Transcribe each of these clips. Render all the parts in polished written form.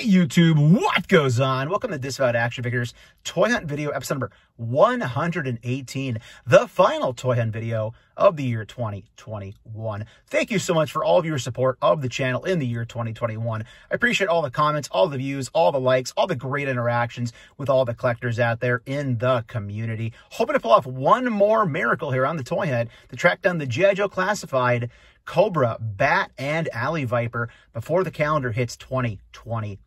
Hey YouTube, what goes on? Welcome to Disavowed Action Figures Toy Hunt video, episode number 118, the final Toy Hunt video of the year 2021. Thank you so much for all of your support of the channel in the year 2021. I appreciate all the comments, all the views, all the likes, all the great interactions with all the collectors out there in the community. Hoping to pull off one more miracle here on the Toy Hunt to track down the G.I. Joe Classified COBRA, BAT, and Alley Viper before the calendar hits 2022.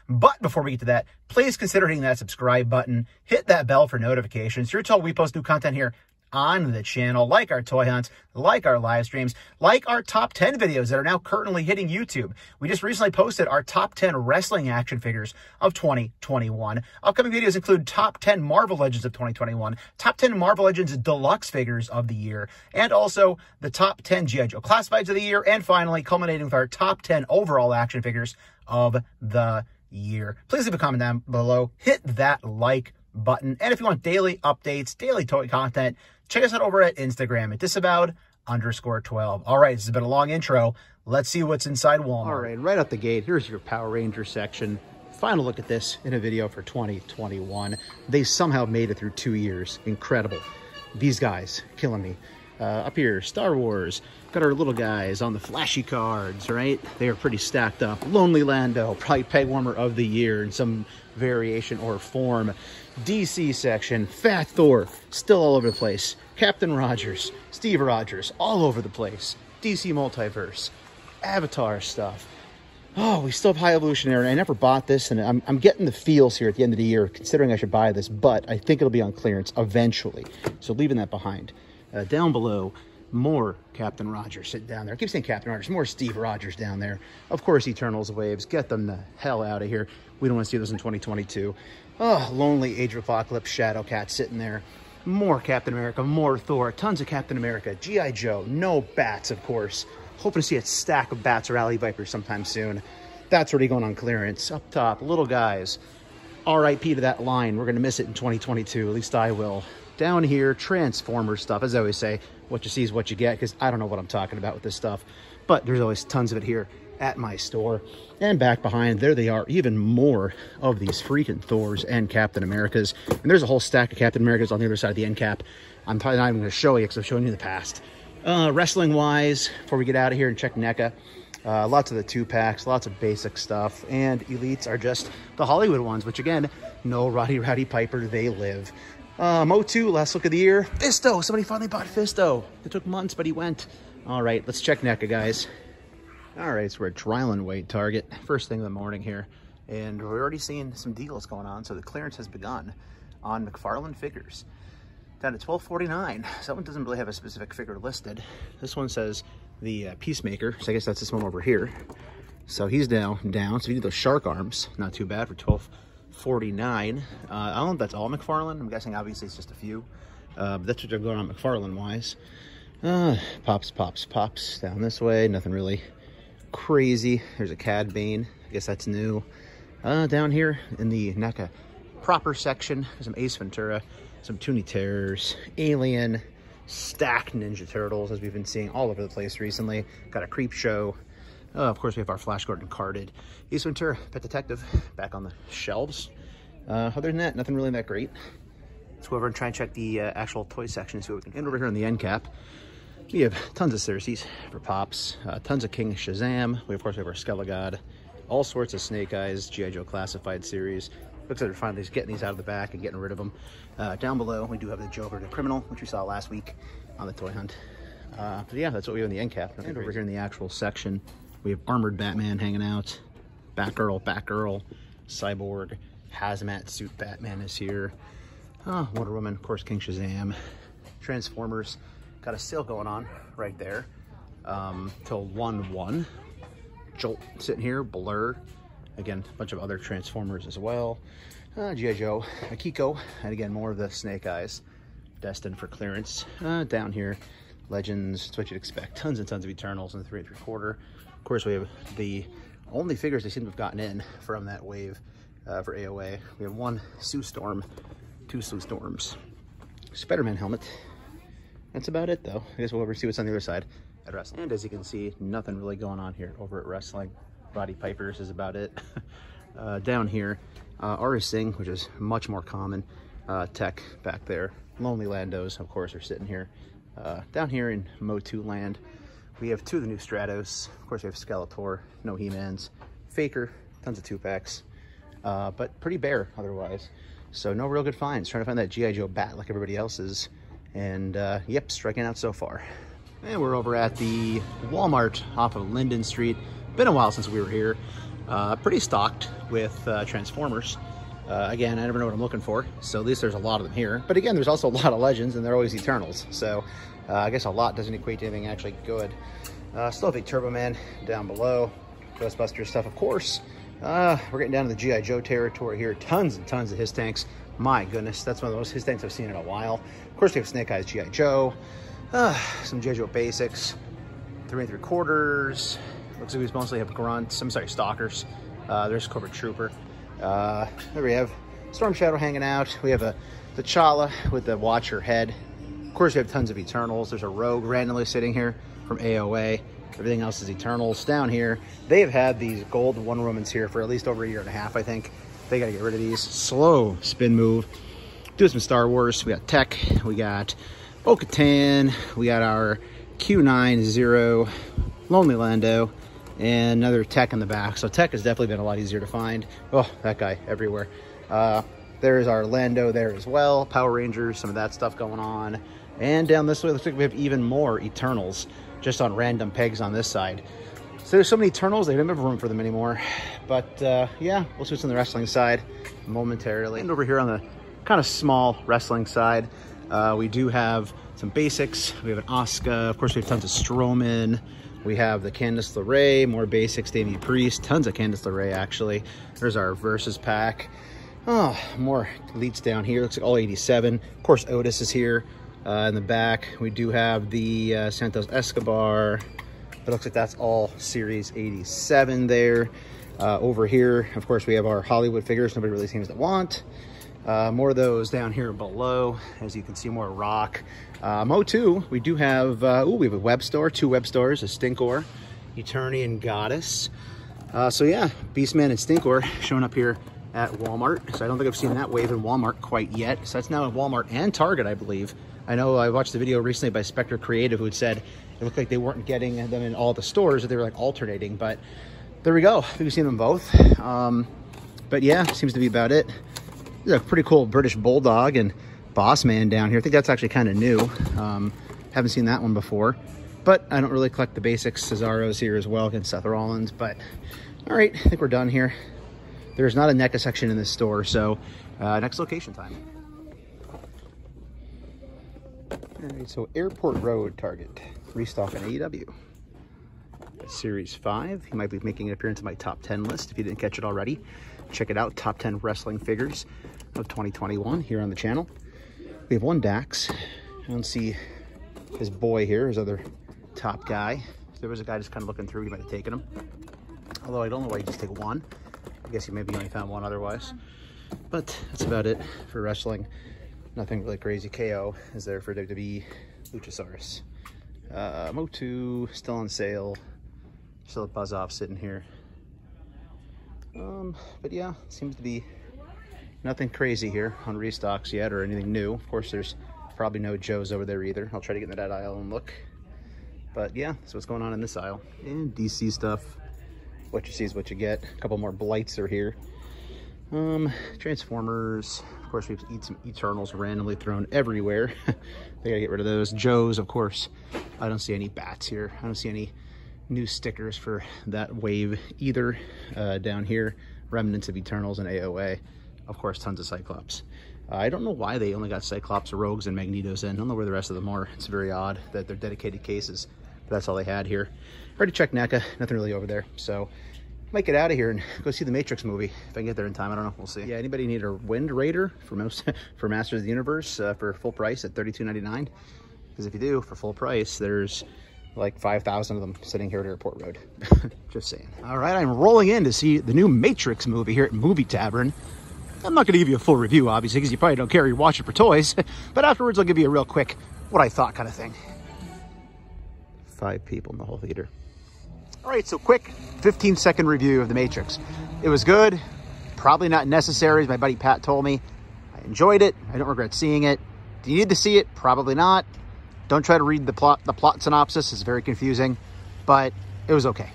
But before we get to that, please consider hitting that subscribe button, hit that bell for notifications. You're told we post new content here on the channel, like our toy hunts, like our live streams, like our top 10 videos that are now currently hitting YouTube. We just recently posted our top 10 wrestling action figures of 2021. Upcoming videos include top 10 Marvel Legends of 2021, top 10 Marvel Legends deluxe figures of the year, and also the top 10 G.I. Joe Classifieds of the year, and finally culminating with our top 10 overall action figures of the year. Please leave a comment down below, hit that like button, and if you want daily updates, daily toy content, check us out over at Instagram at Disavowed_12. All right, this has been a long intro. Let's see what's inside Walmart. All right out the gate, here's your Power Ranger section. Final look at this in a video for 2021. They somehow made it through 2 years. Incredible. These guys killing me. Up here, Star Wars. Got our little guys on the flashy cards, right? They are pretty stacked up. Lonely Lando, probably peg warmer of the year in some variation or form. DC section, Fat Thor, still all over the place. Captain Rogers, Steve Rogers, all over the place. DC Multiverse, Avatar stuff. Oh, we still have High Evolutionary. I never bought this, and I'm getting the feels here at the end of the year, considering I should buy this, but I think it'll be on clearance eventually. So leaving that behind. Down below, more Captain Rogers sitting down there. I keep saying Captain Rogers, more Steve Rogers down there. Of course, Eternals waves. Get them the hell out of here. We don't want to see those in 2022. Oh, lonely Age of Apocalypse Shadow Cat sitting there. More Captain America, more Thor, tons of Captain America, G.I. Joe, no bats, of course. Hoping to see a stack of bats or Alley Vipers sometime soon. That's already going on clearance. Up top, little guys. RIP to that line. We're going to miss it in 2022. At least I will. Down here, Transformer stuff. As I always say, what you see is what you get, because I don't know what I'm talking about with this stuff. But there's always tons of it here at my store. And back behind, there they are, even more of these freaking Thors and Captain Americas. And there's a whole stack of Captain Americas on the other side of the end cap. I'm probably not even going to show you because I've shown you in the past. Wrestling-wise, before we get out of here and check NECA, lots of the 2-packs, lots of basic stuff. And Elites are just the Hollywood ones, which again, no Roddy Piper, they live. MOTU, last look of the year. Fisto, somebody finally bought Fisto. It took months, but he went. All right, let's check NECA, guys. All right, so we're at Dryland Weight Target, first thing of the morning here. And we're already seeing some deals going on, so the clearance has begun on McFarlane figures. Down at $12.49. So that one doesn't really have a specific figure listed. This one says the Peacemaker, so I guess that's this one over here. So he's down. So you need those shark arms, not too bad for $12.49. I don't know if that's all McFarlane. I'm guessing obviously it's just a few. But that's what they're going on McFarlane wise. Pops down this way. Nothing really crazy. There's a Cad Bane. I guess that's new. Down here in the NECA proper section, there's some Ace Ventura, some Toonie Terrors, Alien, stacked Ninja Turtles, as we've been seeing all over the place recently. Got a Creep Show. Of course, we have our Flash Gordon carded. Ace Ventura, Pet Detective, back on the shelves. Other than that, nothing really that great. Let's go over and try and check the actual toy section and see what we can get over here on the end cap. We have tons of Cersei's for Pops, tons of King Shazam. We, of course, have our Skelegod, all sorts of Snake Eyes, G.I. Joe Classified series. Looks like they're finally just getting these out of the back and getting rid of them. Down below, we do have the Joker, the Criminal, which we saw last week on the Toy Hunt. But yeah, that's what we have in the end cap. And over here in the actual section, we have Armored Batman hanging out, Batgirl, Cyborg, Hazmat Suit Batman is here. Wonder Woman, of course, King Shazam, Transformers. Got a sale going on right there till 1/1. Jolt sitting here, Blur. Again, a bunch of other Transformers as well. G.I. Joe, Akiko, and again, more of the Snake Eyes destined for clearance. Down here, Legends, it's what you'd expect. Tons and tons of Eternals in the 3 3/4. Of course, we have the only figures they seem to have gotten in from that wave for AOA. We have one Sue Storm, 2 Sue Storms, Spider-Man helmet. That's about it, though. I guess we'll ever see what's on the other side at wrestling. And as you can see, nothing really going on here over at wrestling. Roddy Piper's is about it. Down here, Arising, which is much more common. Tech back there. Lonely Landos, of course, are sitting here. Down here in MOTU land, we have 2 of the new Stratos. Of course, we have Skeletor, no He-Mans, Faker, tons of 2-packs, but pretty bare otherwise. So no real good finds. Trying to find that G.I. Joe bat like everybody else is. And yep, striking out so far. And we're over at the Walmart off of Linden Street. Been a while since we were here. Pretty stocked with Transformers. Again, I never know what I'm looking for, so at least there's a lot of them here. But again, there's also a lot of Legends, and they're always Eternals. So I guess a lot doesn't equate to anything actually good. Still have a Turbo Man down below. Ghostbusters stuff, of course. We're getting down to the G.I. Joe territory here. Tons and tons of his tanks. My goodness, that's one of the most his tanks I've seen in a while. Of course, we have Snake Eyes G.I. Joe. Some G.I. Joe basics. 3 3/4. Looks like we mostly have grunts. I'm sorry, stalkers. There's Cobra Trooper. There we have Storm Shadow hanging out. We have a T'Challa with the Watcher head. Of course, we have tons of Eternals. There's a Rogue randomly sitting here from AOA. Everything else is Eternals. Down here, they have had these gold Wonder Womans here for at least over 1.5 years, I think. They got to get rid of these. Slow spin move. Do some Star Wars. We got Tech. We got Bo-Katan. We got our Q90 Lonely Lando. And another Tech in the back. So Tech has definitely been a lot easier to find. Oh, that guy everywhere. There's our Lando there as well. Power Rangers, some of that stuff going on. And down this way, looks like we have even more Eternals just on random pegs on this side. So there's so many Eternals, they don't have room for them anymore. But yeah, we'll switch on the wrestling side momentarily. And over here on the kind of small wrestling side, we do have some basics. We have an Asuka. Of course, we have tons of Strowman. We have the Candice LeRae, more basics, Davey Priest, tons of Candice LeRae actually. There's our Versus pack. Oh, more elites down here. Looks like all 87. Of course, Otis is here in the back. We do have the Santos Escobar. It looks like that's all Series 87 there. Over here, of course, we have our Hollywood figures nobody really seems to want. More of those down here below. As you can see, more Rock. MOTU, we do have, we have a web store, 2 web stores, a Stinkor, Eternian Goddess. So yeah, Beastman and Stinkor showing up here at Walmart. So I don't think I've seen that wave in Walmart quite yet. So that's now at Walmart and Target, I believe. I know I watched the video recently by Spectre Creative who had said it looked like they weren't getting them in all the stores, that they were like alternating, but there we go. I think we've seen them both. But yeah, seems to be about it. There's a pretty cool British Bulldog and Boss Man down here. I think that's actually kind of new. Haven't seen that one before, but I don't really collect the basics. Cesaro's here as well against Seth Rollins, but all right, I think we're done here. There's not a NECA section in this store, so next location time. All right, so Airport Road Target, restock an AEW. Series 5, he might be making an appearance in my top 10 list if you didn't catch it already. Check it out, top 10 wrestling figures of 2021 here on the channel. We have 1 Dax. I don't see his boy here, his other top guy. If there was a guy just kind of looking through, he might have taken him. Although I don't know why you just take 1. I guess you maybe only found 1 otherwise. But that's about it for wrestling. Nothing really crazy. KO is there for WWE. Luchasaurus. MOTU still on sale. Still a Buzz Off sitting here. But yeah, seems to be nothing crazy here on restocks yet or anything new. Of course, there's probably no Joes over there either. I'll try to get into that aisle and look. But yeah, that's what's going on in this aisle. And DC stuff. What you see is what you get. A couple more Blights are here. Transformers. Of course, we've some Eternals randomly thrown everywhere. They gotta get rid of those. Joes, of course. I don't see any bats here. I don't see any new stickers for that wave either. Down here, remnants of Eternals and AOA. Of course, tons of Cyclops. I don't know why they only got Cyclops, Rogues, and Magnetos in. I don't know where the rest of them are. It's very odd that they're dedicated cases, but that's all they had here. Already checked NECA, nothing really over there. So might get out of here and go see the Matrix movie. If I can get there in time, I don't know, we'll see. Yeah, anybody need a Wind Raider for Masters of the Universe for full price at $32.99? Because if you do, for full price, there's like 5,000 of them sitting here at Airport Road. Just saying. All right, I'm rolling in to see the new Matrix movie here at Movie Tavern. I'm not going to give you a full review, obviously, because you probably don't care, you're watching for toys. But afterwards, I'll give you a real quick, what I thought kind of thing. 5 people in the whole theater. All right, so quick 15-second review of The Matrix. It was good. Probably not necessary, as my buddy Pat told me. I enjoyed it. I don't regret seeing it. Do you need to see it? Probably not. Don't try to read the plot synopsis. It's very confusing, but it was okay.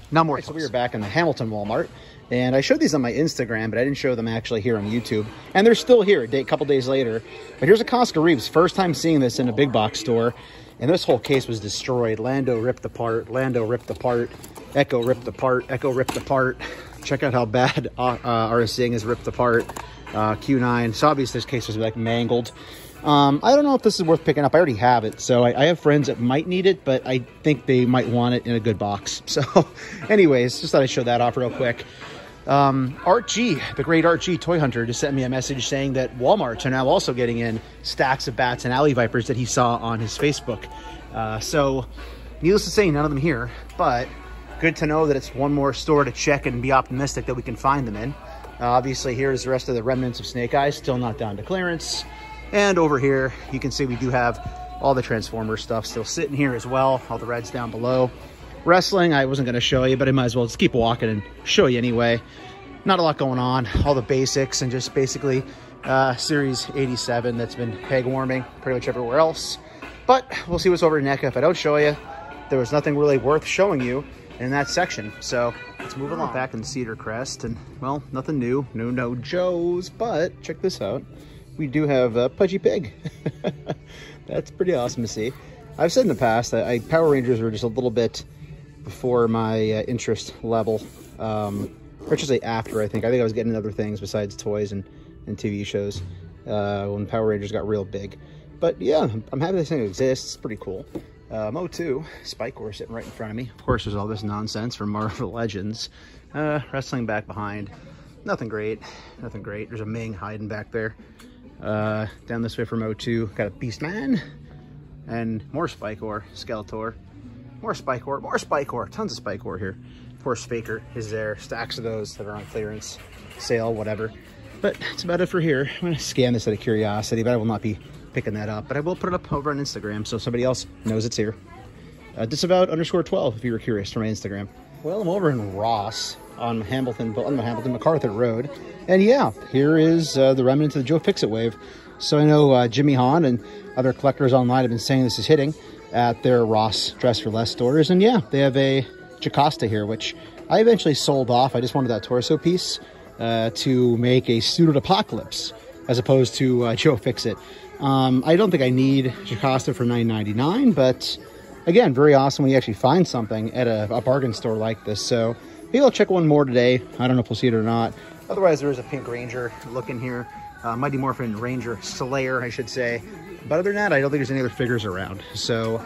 No more. Right, so we were back in the Hamilton Walmart, and I showed these on my Instagram, but I didn't show them actually here on YouTube. And they're still here a couple days later. But here's a Costco Reeves. First time seeing this in a big box store. And this whole case was destroyed. Lando ripped apart. Lando ripped apart. Echo ripped apart. Echo ripped apart. Check out how bad RSing is ripped apart. Q9. So obviously this case was like mangled. I don't know if this is worth picking up. I already have it. So I have friends that might need it, but I think they might want it in a good box. So anyways, just thought I'd show that off real quick. Art G, the great Art G Toy Hunter, just sent me a message saying that Walmarts are now also getting in stacks of bats and alley vipers that he saw on his Facebook. So needless to say, none of them here, but good to know that it's one more store to check and be optimistic that we can find them in. Obviously, here's the rest of the remnants of Snake Eyes, still not down to clearance. And over here, you can see we do have all the Transformer stuff still sitting here as well. All the reds down below. Wrestling, I wasn't going to show you, but I might as well just keep walking and show you anyway. Not a lot going on. All the basics and just basically Series 87 that's been peg warming pretty much everywhere else. But we'll see what's over in NECA. If I don't show you, there was nothing really worth showing you in that section. So let's move along. Back in Cedar Crest, and well, nothing new. No Joes, but check this out. We do have a Pudgy Pig. That's pretty awesome to see. I've said in the past that Power Rangers were just a little bit before my interest level. Or I should say after, I think. I was getting other things besides toys and TV shows when Power Rangers got real big. But yeah, I'm happy this thing exists. It's pretty cool. MOTU Spike-Core sitting right in front of me. Of course, there's all this nonsense from Marvel Legends. Wrestling back behind. Nothing great. Nothing great. There's a Ming hiding back there. Down this way from MOTU, got a Beastman. And more Spike-Core, Skeletor. More Spike-Core, more Spike-Core. Tons of Spike-Core here. Of course, Faker is there. Stacks of those that are on clearance, sale, whatever. But that's about it for here. I'm going to scan this out of curiosity, but I will not be picking that up. But I will put it up over on Instagram so somebody else knows it's here. Disavowed_12 if you were curious from my Instagram. Well, I'm over in Ross on Hamilton MacArthur Road. And yeah, here is the remnant of the Joe Fix-It wave. So I know Jimmy Hahn and other collectors online have been saying this is hitting at their Ross Dress for Less stores. And yeah, they have a Jocasta here, which I eventually sold off. I just wanted that torso piece to make a Pseudo Apocalypse as opposed to Joe Fix-It. I don't think I need Jocasta for $9.99, but again, very awesome when you actually find something at a bargain store like this. So maybe I'll check one more today. I don't know if we'll see it or not. Otherwise, there is a Pink Ranger looking here. Mighty Morphin Ranger Slayer, I should say. But other than that, I don't think there's any other figures around. So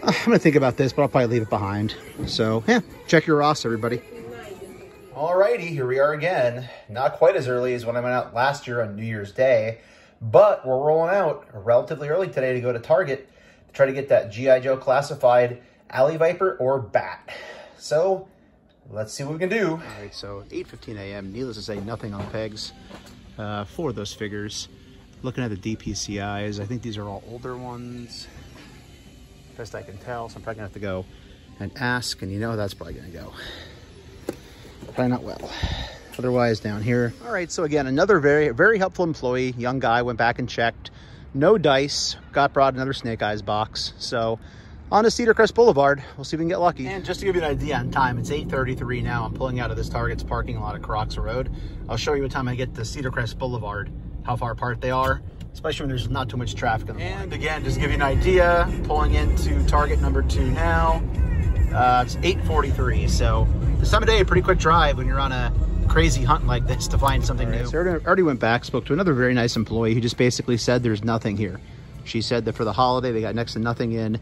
I'm going to think about this, but I'll probably leave it behind. So yeah, check your Ross, everybody. Alrighty, here we are again. Not quite as early as when I went out last year on New Year's Day, but we're rolling out relatively early today to go to Target to try to get that G.I. Joe classified Alley Viper or Bat. So let's see what we can do. All right, so 8:15 a.m. Needless to say, nothing on pegs for those figures. Looking at the DPCIs, I think these are all older ones. Best I can tell, so I'm probably gonna have to go and ask, and you know that's probably gonna go. Probably not well. Otherwise, down here. All right, so again, another very, very helpful employee, young guy, went back and checked. No dice, brought another Snake Eyes box. So on to Cedar Crest Boulevard. We'll see if we can get lucky. And just to give you an idea on time, it's 8:33 now. I'm pulling out of this Target's parking lot at Crocs Road. I'll show you what time I get to Cedar Crest Boulevard, how far apart they are, especially when there's not too much traffic on the morning. And again, just to give you an idea, pulling into Target number 2 now. It's 8:43, so this time of day, a pretty quick drive when you're on a crazy hunt like this to find something new. So I already went back, spoke to another very nice employee who just basically said there's nothing here. She said that for the holiday, they got next to nothing in.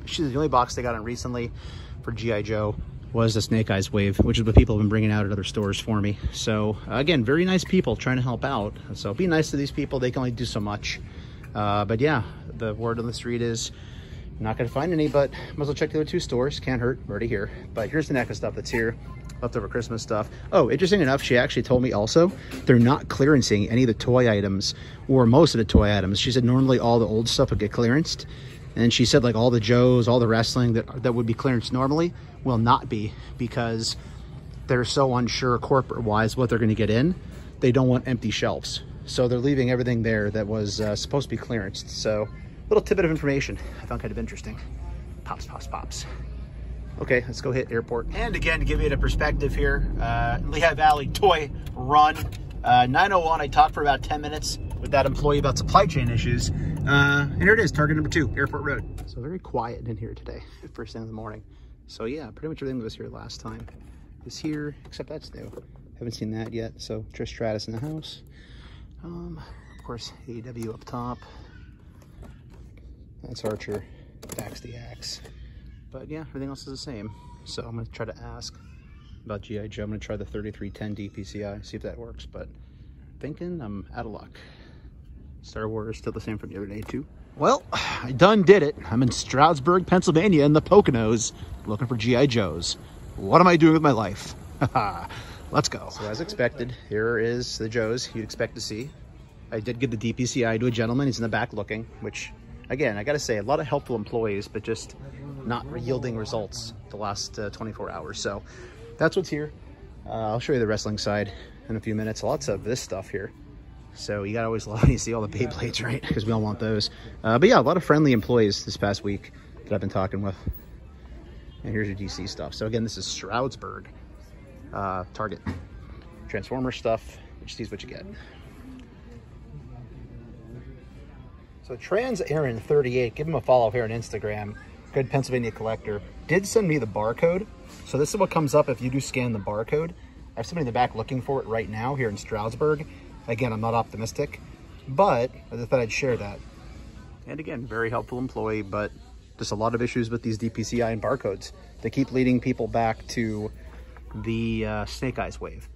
She said the only box they got in recently for G.I. Joe was the Snake Eyes wave, which is what people have been bringing out at other stores for me. So again, very nice people trying to help out. So be nice to these people. They can only do so much. But yeah, the word on the street is not going to find any, but might as well check the other 2 stores. Can't hurt. We're already here. But here's the NECA stuff that's here. Leftover Christmas stuff. Oh, interesting enough, she actually told me also they're not clearancing any of the toy items or most of the toy items. She said normally all the old stuff would get clearanced. And she said like all the Joes, all the wrestling that would be clearanced normally will not be, because they're so unsure corporate-wise what they're going to get in, they don't want empty shelves. So they're leaving everything there that was supposed to be clearanced. So little tidbit of information I found kind of interesting. Pops, pops, pops. Okay, let's go hit airport. And again, to give you a perspective here, Lehigh Valley toy run. 9:01, I talked for about 10 minutes with that employee about supply chain issues. And here it is, target number 2, Airport Road. So very quiet in here today, first thing in the morning. So yeah, pretty much everything that was here last time is here, except that's new. Haven't seen that yet. So Trish Stratus in the house. Of course, AEW up top. That's Archer, Vax the Axe. But yeah, everything else is the same. So I'm gonna try to ask about G.I. Joe. I'm gonna try the 3310 DPCI, see if that works, but thinking I'm out of luck. Star Wars still the same from the other day too. Well, I done did it. I'm in Stroudsburg, Pennsylvania in the Poconos looking for G.I. Joes. What am I doing with my life? Let's go. So as expected, here is the Joes you'd expect to see. I did give the DPCI to a gentleman. He's in the back looking, which again, I gotta say, a lot of helpful employees, but just not yielding results the last 24 hours. So that's what's here. I'll show you the wrestling side in a few minutes. Lots of this stuff here. So you gotta always love when you see all the Beyblades, right? Because we all want those. But yeah, a lot of friendly employees this past week that I've been talking with. And here's your DC stuff. So again, this is Stroudsburg. Target. Transformer stuff, which sees what you get. So Trans Aaron 38, give him a follow here on Instagram. Good Pennsylvania collector. Did send me the barcode. So this is what comes up if you do scan the barcode. I have somebody in the back looking for it right now here in Stroudsburg. Again, I'm not optimistic, but I just thought I'd share that. And again, very helpful employee, but just a lot of issues with these DPCI and barcodes. They keep leading people back to the Snake Eyes wave.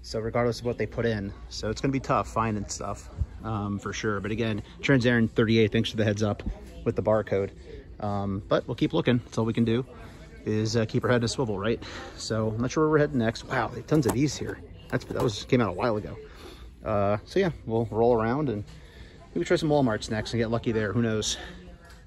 So regardless of what they put in, so it's going to be tough finding stuff for sure. But again, Trans Aaron 38, thanks for the heads up with the barcode. But we'll keep looking. That's all we can do is keep our head in a swivel, right? So I'm not sure where we're heading next. Wow, they have tons of these here. That came out a while ago. So yeah, we'll roll around and maybe try some Walmarts next and get lucky there. Who knows?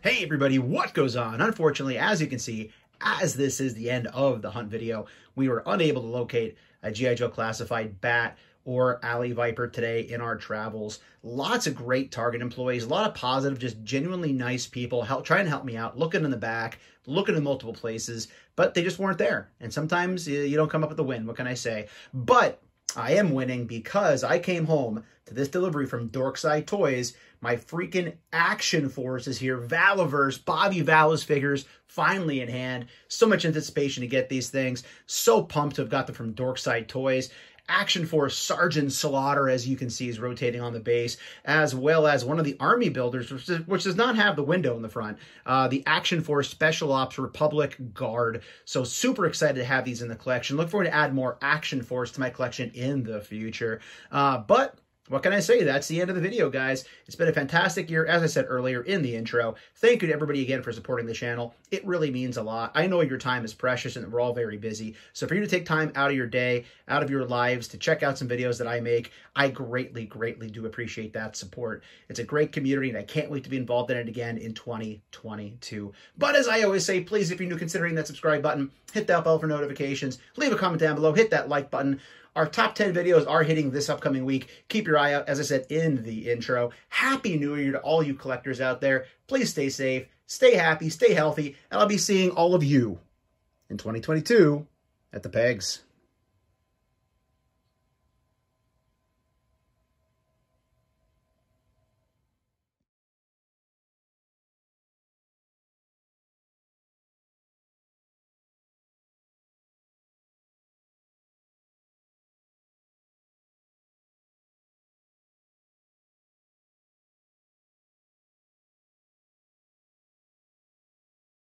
Hey everybody, what goes on? Unfortunately, as you can see, as this is the end of the hunt video, we were unable to locate a G.I. Joe classified BAT or Alley Viper today in our travels. Lots of great Target employees, a lot of positive, just genuinely nice people trying to help me out, looking in the back, looking in multiple places, but they just weren't there. And sometimes you don't come up with a win. What can I say? But I am winning because I came home to this delivery from Dorkside Toys. My freaking Action Force is here. Valaverse, Bobby Vala's figures, finally in hand. So much anticipation to get these things. So pumped to have got them from Dorkside Toys. Action Force Sergeant Slaughter, as you can see, is rotating on the base, as well as one of the Army builders, which does not have the window in the front, the Action Force Special Ops Republic Guard. So super excited to have these in the collection. Look forward to add more Action Force to my collection in the future. But what can I say? That's the end of the video, guys. It's been a fantastic year, as I said earlier in the intro. Thank you to everybody again for supporting the channel. It really means a lot. I know your time is precious and we're all very busy. So for you to take time out of your day, out of your lives to check out some videos that I make, I greatly, greatly do appreciate that support. It's a great community and I can't wait to be involved in it again in 2022. But as I always say, please, if you're new, considering that subscribe button, hit that bell for notifications, leave a comment down below, hit that like button. Our top 10 videos are hitting this upcoming week. Keep your eye out, as I said in the intro. Happy New Year to all you collectors out there. Please stay safe, stay happy, stay healthy, and I'll be seeing all of you in 2022 at the pegs.